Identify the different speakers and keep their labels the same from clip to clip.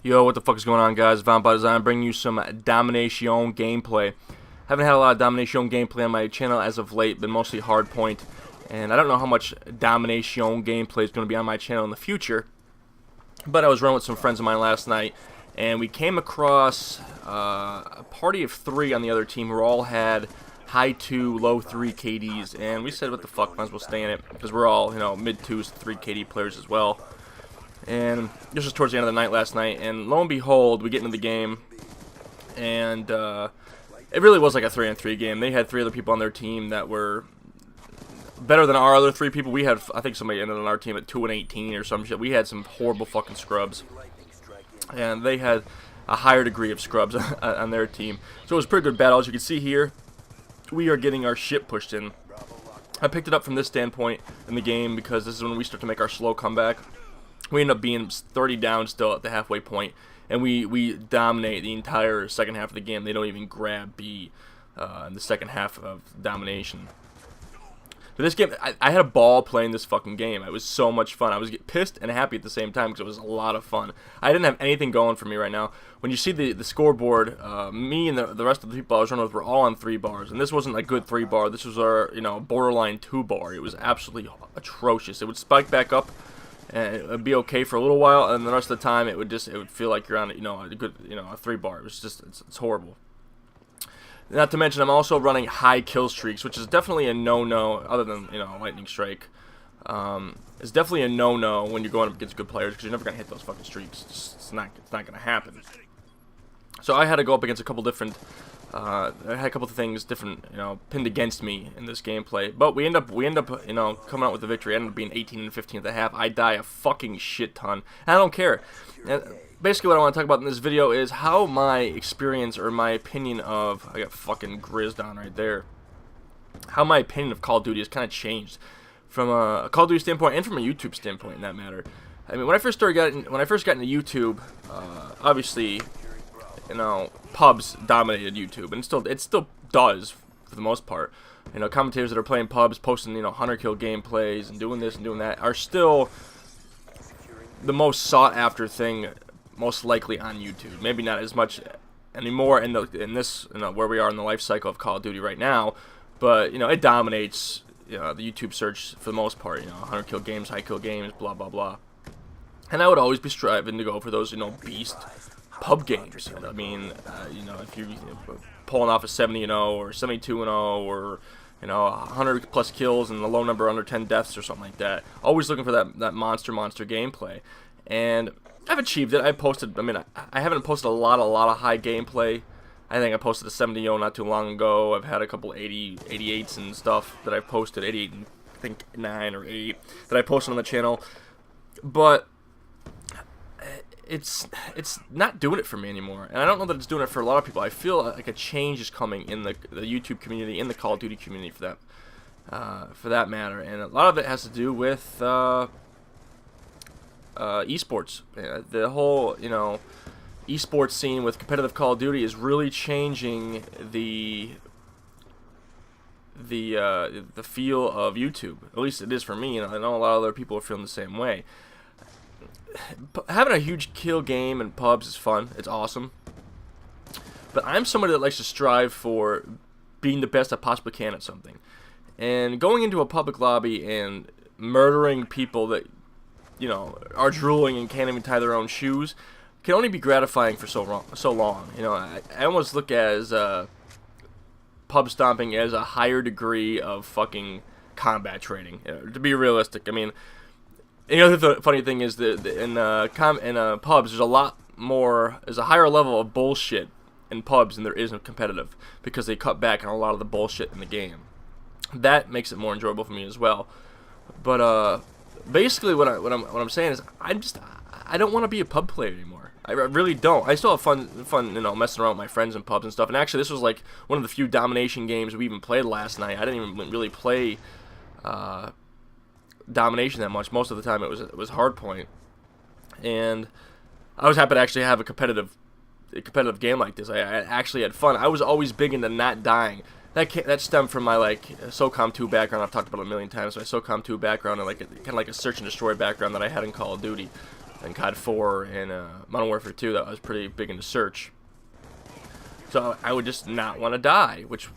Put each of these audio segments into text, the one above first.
Speaker 1: Yo, what the fuck is going on, guys? Vampire Design bringing you some Domination gameplay. Haven't had a lot of Domination gameplay on my channel as of late, been mostly Hardpoint, and I don't know how much Domination gameplay is going to be on my channel in the future, but I was running with some friends of mine last night, and we came across a party of 3 on the other team who all had high 2, low 3 KDs, and we said, what the fuck, might as well stay in it, because we're all, mid 2s, 3 KD players as well. And this was towards the end of the night last night, and lo and behold, we get into the game, and it really was like a 3-on-3 game. They had 3 other people on their team that were better than our other 3 people. We had, I think somebody ended on our team at 2-18 or some shit. We had some horrible fucking scrubs, and they had a higher degree of scrubs on their team. So it was a pretty good battle. As you can see here, we are getting our shit pushed in. I picked it up from this standpoint in the game because this is when we start to make our slow comeback. We end up being 30 down still at the halfway point, and we dominate the entire second half of the game. They don't even grab B in the second half of domination. But this game, I had a ball playing this fucking game. It was so much fun. I was pissed and happy at the same time because it was a lot of fun. I didn't have anything going for me right now. When you see the scoreboard, me and the rest of the people I was running with were all on 3 bars, and this wasn't a good 3 bar. This was our borderline 2 bar. It was absolutely atrocious. It would spike back up, and it would be okay for a little while, and the rest of the time it would feel like you're on a good a 3 bar. It was just it's horrible. Not to mention I'm also running high kill streaks, which is definitely a no-no. Other than lightning strike, it's definitely a no-no when you're going up against good players because you're never gonna hit those fucking streaks. It's not gonna happen. So I had to go up against a couple different. I had a couple of things different, pinned against me in this gameplay, but we end up, coming out with the victory. I ended up being 18 and 15 at the half. I die a fucking shit ton, and I don't care. And basically, what I want to talk about in this video is how my experience or my opinion of I got fucking grizzed on right there. How my opinion of Call of Duty has kind of changed from a Call of Duty standpoint and from a YouTube standpoint, in that matter. I mean, when I first got into YouTube, obviously, pubs dominated YouTube, and it still does for the most part. Commentators that are playing pubs, posting 100 kill gameplays and doing this and doing that are still the most sought after thing, most likely on YouTube. Maybe not as much anymore in this where we are in the life cycle of Call of Duty right now, but it dominates the YouTube search for the most part. 100 kill games, high kill games, blah blah blah. And I would always be striving to go for those beast pub games. I mean, if you're pulling off a 70-0 or 72-0 or 100 plus kills and a low number under 10 deaths or something like that. Always looking for that monster gameplay, and I've achieved it. I posted. I mean, I haven't posted a lot of high gameplay. I think I posted a 70-0 not too long ago. I've had a couple 88s and stuff that I've posted. 88 and I think 9 or 8 that I posted on the channel, but it's not doing it for me anymore, and I don't know that it's doing it for a lot of people. I feel like a change is coming in the YouTube community, in the Call of Duty community for that matter, and a lot of it has to do with esports. The whole esports scene with competitive Call of Duty is really changing the feel of YouTube. At least it is for me, and I know a lot of other people are feeling the same way. Having a huge kill game in pubs is fun. It's awesome. But I'm somebody that likes to strive for being the best I possibly can at something. And going into a public lobby and murdering people that, are drooling and can't even tie their own shoes can only be gratifying for so long. I almost look as pub stomping as a higher degree of fucking combat training. To be realistic, I mean, the funny thing is that in pubs, there's a higher level of bullshit in pubs than there is in competitive, because they cut back on a lot of the bullshit in the game. That makes it more enjoyable for me as well. But basically, what I'm saying is, I don't want to be a pub player anymore. I really don't. I still have fun, messing around with my friends in pubs and stuff. And actually, this was like one of the few domination games we even played last night. I didn't even really play domination that much. Most of the time it was hardpoint, and I was happy to actually have a competitive game like this. I actually had fun. I was always big into not dying. That stemmed from my SOCOM 2 background. I've talked about it a million times. My SOCOM 2 background and kind of like a search and destroy background that I had in Call of Duty. and COD 4 and Modern Warfare 2 that I was pretty big into search. So I would just not want to die, which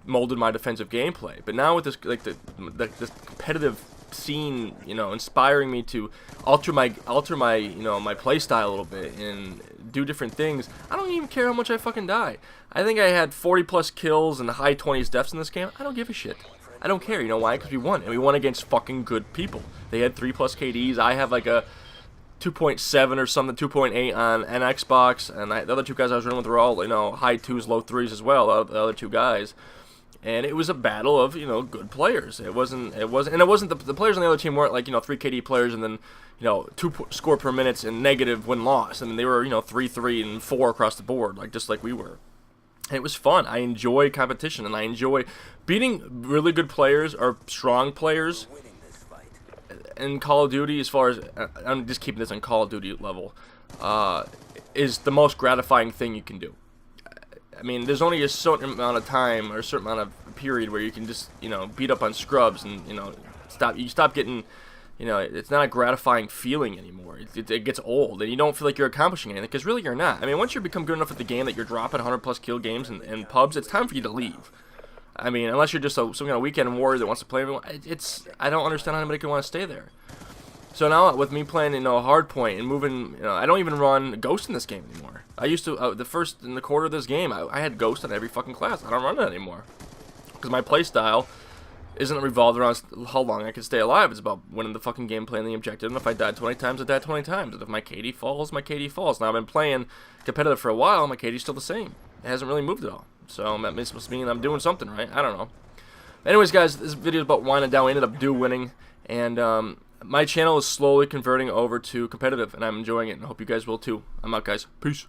Speaker 1: molded my defensive gameplay. But now with this, like this competitive scene, you know, inspiring me to alter my you know, my play style a little bit and do different things, I don't even care how much I fucking die. I think I had 40 plus kills and high 20s deaths in this game. I don't give a shit. I don't care. You know why? Because we won, and we won against fucking good people. They had 3+ KDs. I have like a 2.7 or something, 2.8 on an Xbox, and the other two guys I was running with were all, you know, high 2s, low 3s as well. The other two guys. And it was a battle of, you know, good players. It wasn't the players on the other team weren't like, you know, 3 KD players and then, you know, 2 score per minutes and negative when lost. And they were, you know, 3, 3, and 4 across the board, like just like we were. And it was fun. I enjoy competition, and I enjoy beating really good players or strong players in Call of Duty. As far as I'm just keeping this on Call of Duty level, is the most gratifying thing you can do. I mean, there's only a certain amount of time or a certain amount of period where you can just, you know, beat up on scrubs and, you know, stop getting, you know, it's not a gratifying feeling anymore. It gets old, and you don't feel like you're accomplishing anything, because really you're not. I mean, once you become good enough at the game that you're dropping 100+ kill games and pubs, it's time for you to leave. I mean, unless you're just some kind of weekend warrior that wants to play everyone, I don't understand how anybody can want to stay there. So now with me playing, you know, hardpoint and moving, you know, I don't even run Ghost in this game anymore. I used to in the quarter of this game, I had Ghost on every fucking class. I don't run it anymore because my play style isn't revolved around how long I can stay alive. It's about winning the fucking gameplay and the objective. And if I died 20 times, I died 20 times. And if my KD falls, my KD falls. Now I've been playing competitive for a while. My KD's still the same. It hasn't really moved at all. So that must mean I'm doing something right. I don't know. Anyways, guys, this video is about winding down. We ended up winning, and my channel is slowly converting over to competitive, and I'm enjoying it, and I hope you guys will too. I'm out, guys. Peace.